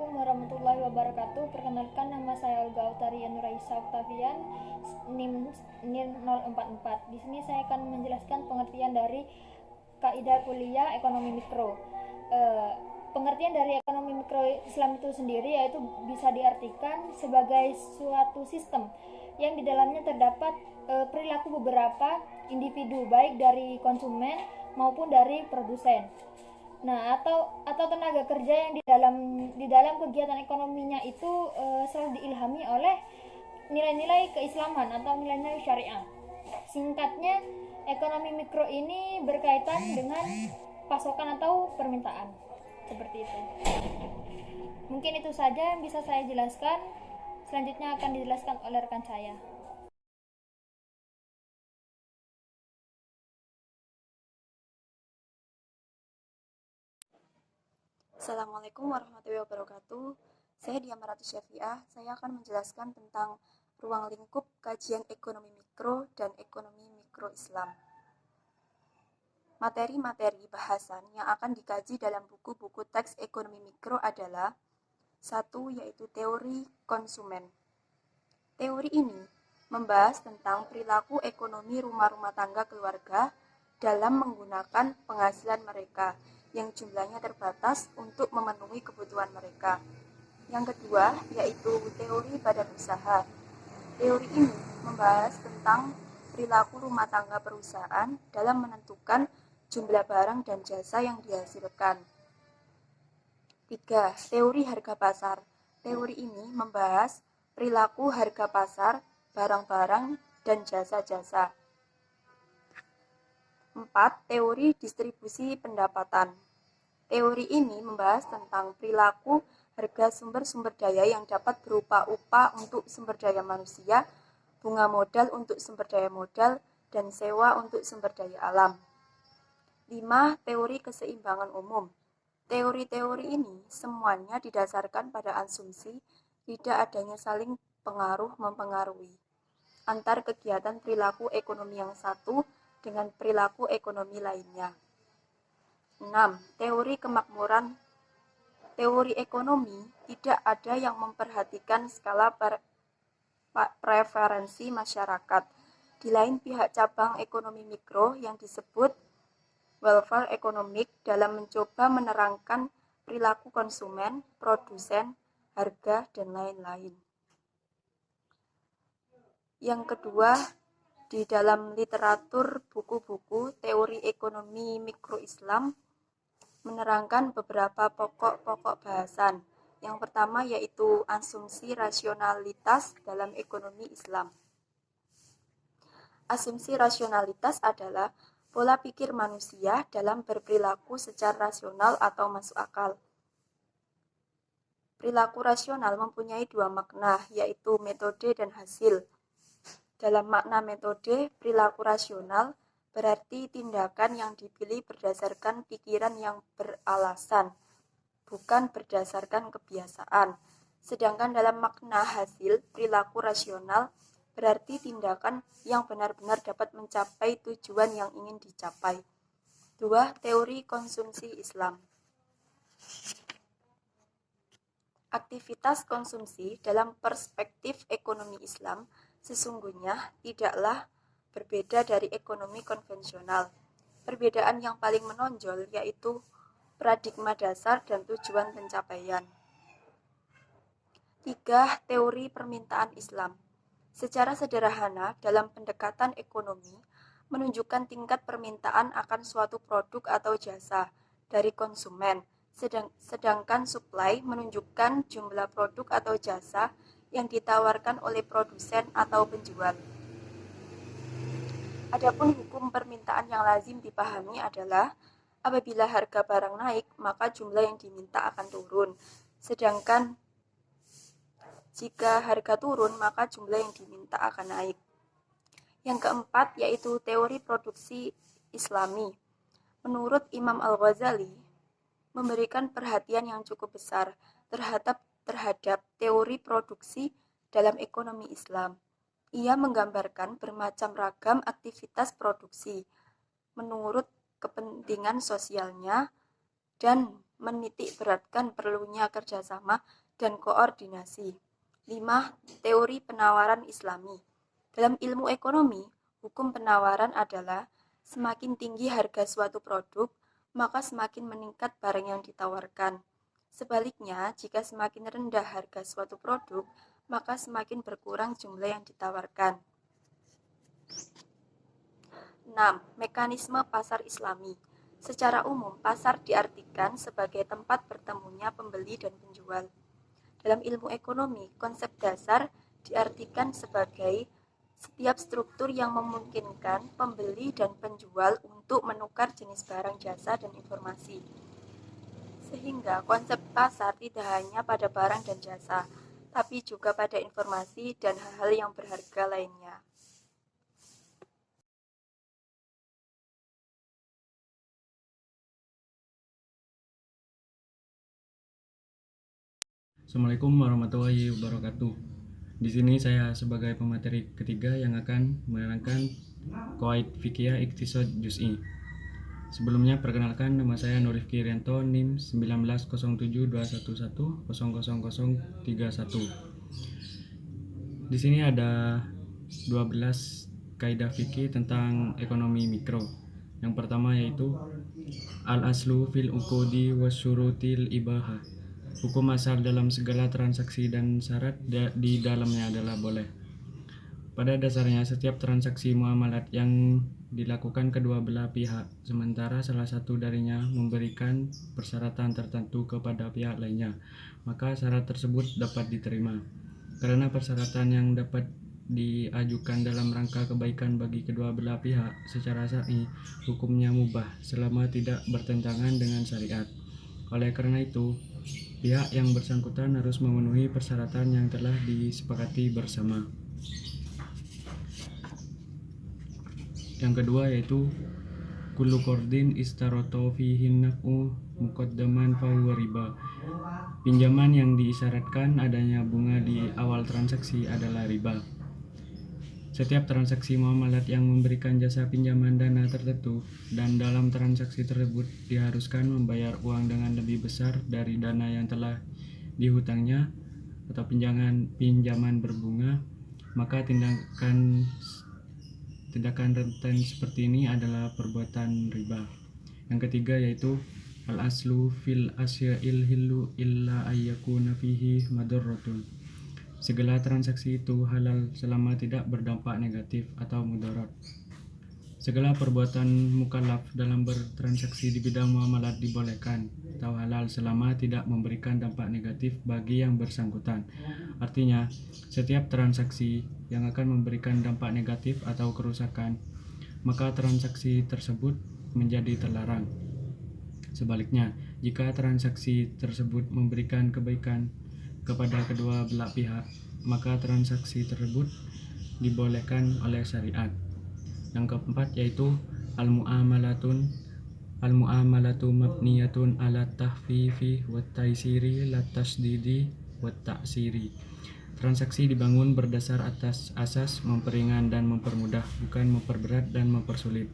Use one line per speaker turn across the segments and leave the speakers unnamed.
Assalamualaikum warahmatullahi wabarakatuh. Perkenalkan, nama saya Olga Utaria Nuraisa Octavian, NIM 044. Di sini saya akan menjelaskan pengertian dari kaidah kuliah ekonomi mikro. Pengertian dari ekonomi mikro Islam itu sendiri yaitu bisa diartikan sebagai suatu sistem yang di dalamnya terdapat perilaku beberapa individu, baik dari konsumen maupun dari produsen. Nah, atau tenaga kerja yang di dalam kegiatan ekonominya itu selalu diilhami oleh nilai-nilai keislaman atau nilai-nilai syariah. Singkatnya, ekonomi mikro ini berkaitan dengan pasokan atau permintaan. Seperti itu. Mungkin itu saja yang bisa saya jelaskan. Selanjutnya akan dijelaskan oleh rekan saya.
Assalamualaikum warahmatullahi wabarakatuh. Saya Diamaratu Syafiah. Saya akan menjelaskan tentang ruang lingkup kajian ekonomi mikro dan ekonomi mikro Islam. Materi-materi bahasan yang akan dikaji dalam buku-buku teks ekonomi mikro adalah: 1. Yaitu teori konsumen. Teori ini membahas tentang perilaku ekonomi rumah-rumah tangga keluarga dalam menggunakan penghasilan mereka yang jumlahnya terbatas untuk memenuhi kebutuhan mereka. Yang kedua, yaitu teori badan usaha. Teori ini membahas tentang perilaku rumah tangga perusahaan dalam menentukan jumlah barang dan jasa yang dihasilkan. 3. Teori harga pasar. Teori ini membahas perilaku harga pasar, barang-barang, dan jasa-jasa. 4. Teori distribusi pendapatan. Teori ini membahas tentang perilaku harga sumber-sumber daya yang dapat berupa upah untuk sumber daya manusia, bunga modal untuk sumber daya modal, dan sewa untuk sumber daya alam. 5. Teori keseimbangan umum. Teori-teori ini semuanya didasarkan pada asumsi tidak adanya saling pengaruh-mempengaruhi antar kegiatan perilaku ekonomi yang satu dengan perilaku ekonomi lainnya. 6. Teori kemakmuran. Teori ekonomi tidak ada yang memperhatikan skala preferensi masyarakat. Di lain pihak, cabang ekonomi mikro yang disebut welfare economic dalam mencoba menerangkan perilaku konsumen, produsen, harga, dan lain-lain. Yang kedua, di dalam literatur buku-buku teori ekonomi mikro Islam menerangkan beberapa pokok-pokok bahasan. Yang pertama yaitu asumsi rasionalitas dalam ekonomi Islam. Asumsi rasionalitas adalah pola pikir manusia dalam berperilaku secara rasional atau masuk akal. Perilaku rasional mempunyai dua makna, yaitu metode dan hasil. Dalam makna metode, perilaku rasional berarti tindakan yang dipilih berdasarkan pikiran yang beralasan, bukan berdasarkan kebiasaan. Sedangkan dalam makna hasil, perilaku rasional berarti tindakan yang benar-benar dapat mencapai tujuan yang ingin dicapai. 2. Teori konsumsi Islam. Aktivitas konsumsi dalam perspektif ekonomi Islam sesungguhnya tidaklah berbeda dari ekonomi konvensional. Perbedaan yang paling menonjol yaitu paradigma dasar dan tujuan pencapaian. 3. Teori permintaan Islam. Secara sederhana, dalam pendekatan ekonomi, menunjukkan tingkat permintaan akan suatu produk atau jasa dari konsumen, sedangkan supply menunjukkan jumlah produk atau jasa yang ditawarkan oleh produsen atau penjual. Adapun hukum permintaan yang lazim dipahami adalah apabila harga barang naik, maka jumlah yang diminta akan turun. Sedangkan jika harga turun, maka jumlah yang diminta akan naik. Yang keempat yaitu teori produksi Islami. Menurut Imam Al-Ghazali, memberikan perhatian yang cukup besar terhadap teori produksi dalam ekonomi Islam. Ia menggambarkan bermacam ragam aktivitas produksi menurut kepentingan sosialnya dan menitik beratkan perlunya kerjasama dan koordinasi. 5. Teori penawaran Islami. Dalam ilmu ekonomi, hukum penawaran adalah semakin tinggi harga suatu produk, maka semakin meningkat barang yang ditawarkan. Sebaliknya, jika semakin rendah harga suatu produk, maka semakin berkurang jumlah yang ditawarkan. 6. Mekanisme pasar Islami. Secara umum, pasar diartikan sebagai tempat bertemunya pembeli dan penjual. Dalam ilmu ekonomi, konsep dasar diartikan sebagai setiap struktur yang memungkinkan pembeli dan penjual untuk menukar jenis barang, jasa, dan informasi. Sehingga konsep pasar tidak hanya pada barang dan jasa, tapi juga pada informasi dan hal-hal yang berharga lainnya.
Assalamualaikum warahmatullahi wabarakatuh. Di sini saya sebagai pemateri ketiga yang akan menerangkan Qawaid Fikih Iqtisad Juz'i. Sebelumnya perkenalkan, nama saya Nurifki Rianto, NIM 19,71,0,0,031. Di sini ada 12 kaidah fikih tentang ekonomi mikro. Yang pertama yaitu al-aslu fil uqudi wasyurutil ibahah. Hukum asal dalam segala transaksi dan syarat di dalamnya adalah boleh. Pada dasarnya, setiap transaksi muamalat yang dilakukan kedua belah pihak, sementara salah satu darinya memberikan persyaratan tertentu kepada pihak lainnya, maka syarat tersebut dapat diterima. Karena persyaratan yang dapat diajukan dalam rangka kebaikan bagi kedua belah pihak, secara syar'i hukumnya mubah selama tidak bertentangan dengan syariat. Oleh karena itu, pihak yang bersangkutan harus memenuhi persyaratan yang telah disepakati bersama. Yang kedua yaitu kullu qardin istaroto fihi naf'u muqaddaman fahuwa riba. Pinjaman yang diisyaratkan adanya bunga di awal transaksi adalah riba. Setiap transaksi muamalat yang memberikan jasa pinjaman dana tertentu dan dalam transaksi tersebut diharuskan membayar uang dengan lebih besar dari dana yang telah dihutangnya atau pinjaman berbunga, maka tindakan rentan seperti ini adalah perbuatan riba. Yang ketiga yaitu al-aslu fil asya'il hillu illa ayyakuna fihi madarratun. Segala transaksi itu halal selama tidak berdampak negatif atau mudarat. Segala perbuatan mukallaf dalam bertransaksi di bidang muamalat dibolehkan atau halal selama tidak memberikan dampak negatif bagi yang bersangkutan. Artinya, setiap transaksi yang akan memberikan dampak negatif atau kerusakan, maka transaksi tersebut menjadi terlarang. Sebaliknya, jika transaksi tersebut memberikan kebaikan kepada kedua belah pihak, maka transaksi tersebut dibolehkan oleh syariat. Yang keempat yaitu al-mu'amalatu mabniyatun ala tahfifi wa taisiri la tasdidi wa ta'siri. Transaksi dibangun berdasar atas asas memperingan dan mempermudah, bukan memperberat dan mempersulit.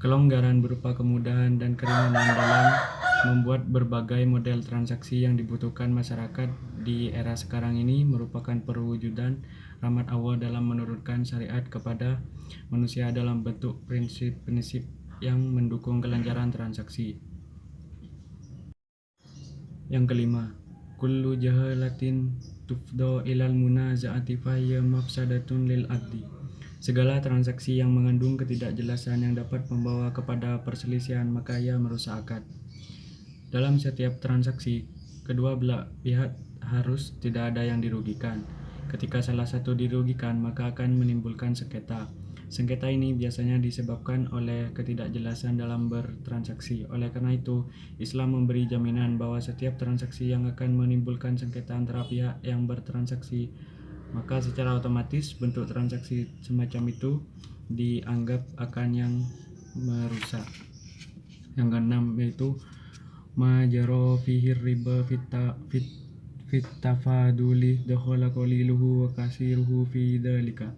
Kelonggaran berupa kemudahan dan keringanan dalam membuat berbagai model transaksi yang dibutuhkan masyarakat di era sekarang ini merupakan perwujudan rahmat Allah dalam menurunkan syariat kepada manusia dalam bentuk prinsip-prinsip yang mendukung kelancaran transaksi. Yang kelima, kullu jahalatin tufdo ilal munaza'ati fahiyya mafsadatun lil adli. Segala transaksi yang mengandung ketidakjelasan yang dapat membawa kepada perselisihan, maka ia merusak akad. Dalam setiap transaksi, kedua belah pihak harus tidak ada yang dirugikan. Ketika salah satu dirugikan, maka akan menimbulkan sengketa. Sengketa ini biasanya disebabkan oleh ketidakjelasan dalam bertransaksi. Oleh karena itu, Islam memberi jaminan bahwa setiap transaksi yang akan menimbulkan sengketa antara pihak yang bertransaksi, maka secara otomatis bentuk transaksi semacam itu dianggap akan yang merusak. Yang keenam yaitu majaro fihir riba fit tafaduli dakhala qaliluhu wa kasiruhu fi dzalika.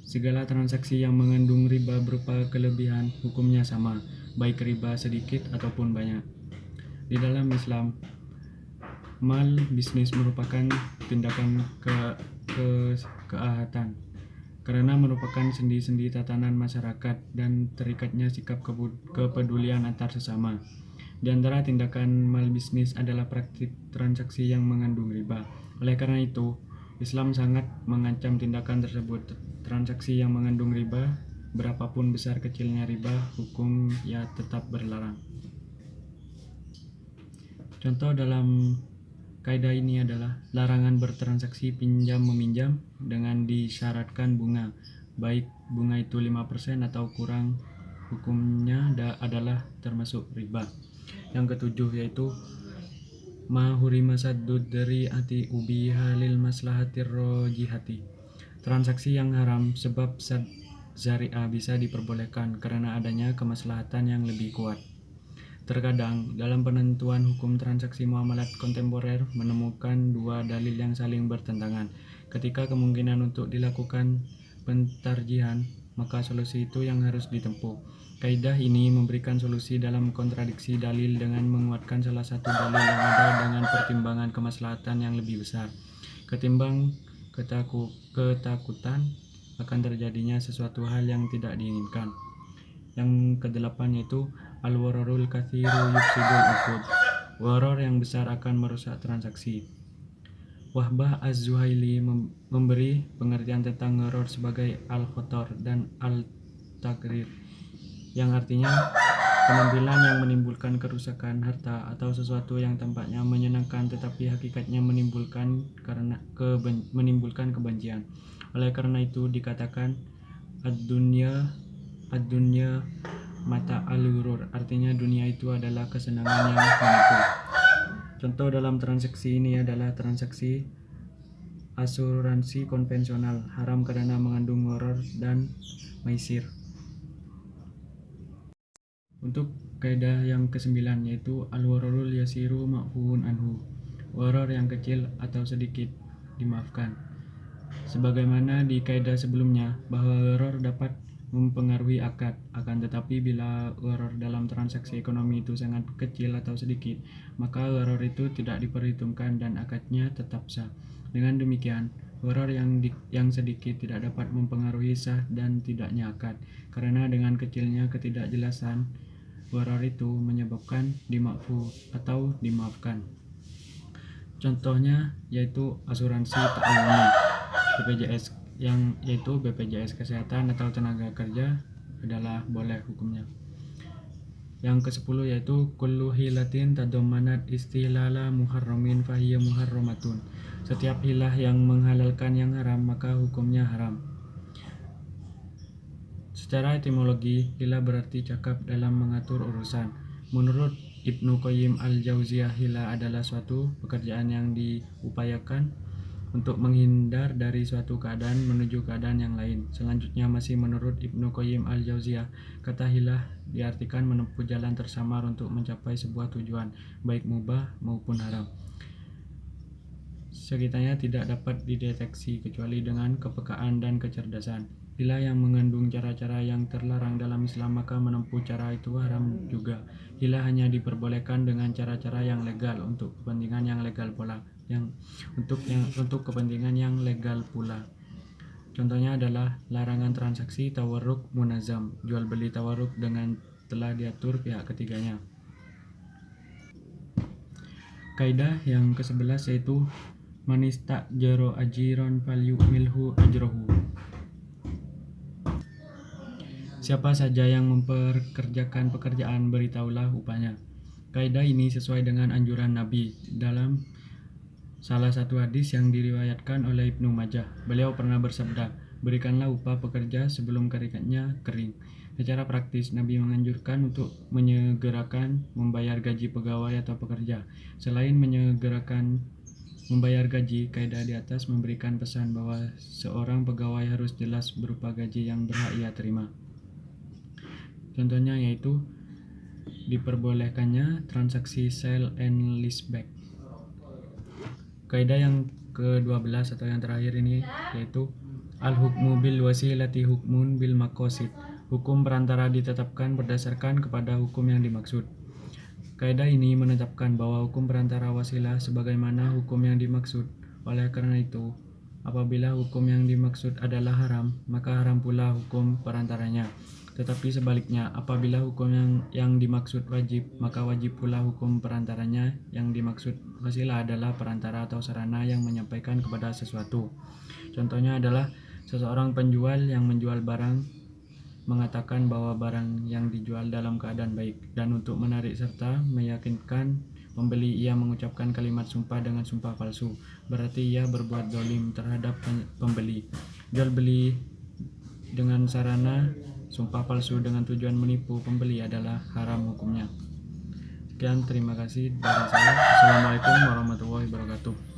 Segala transaksi yang mengandung riba berupa kelebihan hukumnya sama, baik riba sedikit ataupun banyak. Di dalam Islam, mal bisnis merupakan tindakan keahatan karena merupakan sendi-sendi tatanan masyarakat dan terikatnya sikap kepedulian antar sesama. Di antara tindakan mal bisnis adalah praktik transaksi yang mengandung riba. Oleh karena itu, Islam sangat mengancam tindakan tersebut. Transaksi yang mengandung riba, berapapun besar kecilnya riba, hukumnya tetap berlarang. Contoh dalam kaidah ini adalah larangan bertransaksi pinjam-meminjam dengan disyaratkan bunga, baik bunga itu 5% atau kurang, hukumnya adalah termasuk riba. Yang ketujuh yaitu ma hurima saddud dari ati ubiha lil maslahatir rojihati. Transaksi yang haram sebab syariah bisa diperbolehkan karena adanya kemaslahatan yang lebih kuat. Terkadang, dalam penentuan hukum transaksi muamalat kontemporer menemukan dua dalil yang saling bertentangan. Ketika kemungkinan untuk dilakukan pentarjihan, maka solusi itu yang harus ditempuh. Kaidah ini memberikan solusi dalam kontradiksi dalil dengan menguatkan salah satu dalil yang ada dengan pertimbangan kemaslahatan yang lebih besar, ketimbang ketakutan akan terjadinya sesuatu hal yang tidak diinginkan. Yang kedelapan yaitu al-wararul katsiru yufsidul uqud. Waror yang besar akan merusak transaksi. Wahbah Az-Zuhaili memberi pengertian tentang gharar sebagai al-khotor dan al-takrir, yang artinya penampilan yang menimbulkan kerusakan harta atau sesuatu yang tampaknya menyenangkan tetapi hakikatnya menimbulkan kebencian. Oleh karena itu dikatakan ad-dunya mata al-ghurur, artinya dunia itu adalah kesenangan yang menipu. Contoh dalam transaksi ini adalah transaksi asuransi konvensional, haram karena mengandung gharar dan maisir. Untuk kaidah yang ke-9 yaitu al-wararul yasiru ma'fuun anhu. Gharar yang kecil atau sedikit dimaafkan. Sebagaimana di kaidah sebelumnya bahwa gharar dapat mempengaruhi akad, akan tetapi bila gharar dalam transaksi ekonomi itu sangat kecil atau sedikit, maka gharar itu tidak diperhitungkan dan akadnya tetap sah. Dengan demikian, gharar yang sedikit tidak dapat mempengaruhi sah dan tidaknya akad, karena dengan kecilnya ketidakjelasan, gharar itu menyebabkan dimakfu atau dimaafkan. Contohnya yaitu asuransi ta'awuni BPJS, yang yaitu BPJS Kesehatan atau tenaga kerja adalah boleh hukumnya. Yang ke-10 yaitu kullu hilatin tadommanat istihlala muharramin fahiya muharramatun. Setiap hilah yang menghalalkan yang haram maka hukumnya haram. Secara etimologi, hilah berarti cakap dalam mengatur urusan. Menurut Ibnu Qayyim al-Jauziyah, hilah adalah suatu pekerjaan yang diupayakan untuk menghindar dari suatu keadaan menuju keadaan yang lain. Selanjutnya masih menurut Ibnu Qayyim al-Jauziyah, kata hilah diartikan menempuh jalan tersamar untuk mencapai sebuah tujuan, baik mubah maupun haram. Sekitarnya tidak dapat dideteksi kecuali dengan kepekaan dan kecerdasan. Bila yang mengandung cara-cara yang terlarang dalam Islam maka menempuh cara itu haram juga. Hilah hanya diperbolehkan dengan cara-cara yang legal untuk kepentingan yang legal pula. Untuk kepentingan yang legal pula. Contohnya adalah larangan transaksi tawarruk munazam, jual beli tawarruk dengan telah diatur pihak ketiganya. Kaidah yang ke-11 yaitu manista jaro ajiron falyu'milhu ajrohu. Siapa saja yang memperkerjakan pekerjaan, beritahulah upahnya. Kaidah ini sesuai dengan anjuran Nabi dalam salah satu hadis yang diriwayatkan oleh Ibnu Majah. Beliau pernah bersabda, berikanlah upah pekerja sebelum keringatnya kering. Secara praktis, Nabi menganjurkan untuk menyegerakan membayar gaji pegawai atau pekerja. Selain menyegerakan membayar gaji, kaidah di atas memberikan pesan bahwa seorang pegawai harus jelas berupa gaji yang berhak ia terima. Contohnya yaitu diperbolehkannya transaksi sale and leaseback. Kaidah yang ke-12 atau yang terakhir ini yaitu al-hukmu bil wasilati hukmun bil maqasid. Hukum perantara ditetapkan berdasarkan kepada hukum yang dimaksud. Kaidah ini menetapkan bahwa hukum perantara wasilah sebagaimana hukum yang dimaksud. Oleh karena itu, apabila hukum yang dimaksud adalah haram, maka haram pula hukum perantaranya. Tetapi sebaliknya, apabila hukum yang dimaksud wajib, maka wajib pula hukum perantaranya. Yang dimaksud wasilah adalah perantara atau sarana yang menyampaikan kepada sesuatu. Contohnya adalah seseorang penjual yang menjual barang mengatakan bahwa barang yang dijual dalam keadaan baik, dan untuk menarik serta meyakinkan pembeli ia mengucapkan kalimat sumpah dengan sumpah palsu. Berarti ia berbuat zalim terhadap pembeli. Jual beli dengan sarana sumpah palsu dengan tujuan menipu pembeli adalah haram hukumnya. Sekian, terima kasih dari saya. Assalamualaikum warahmatullahi wabarakatuh.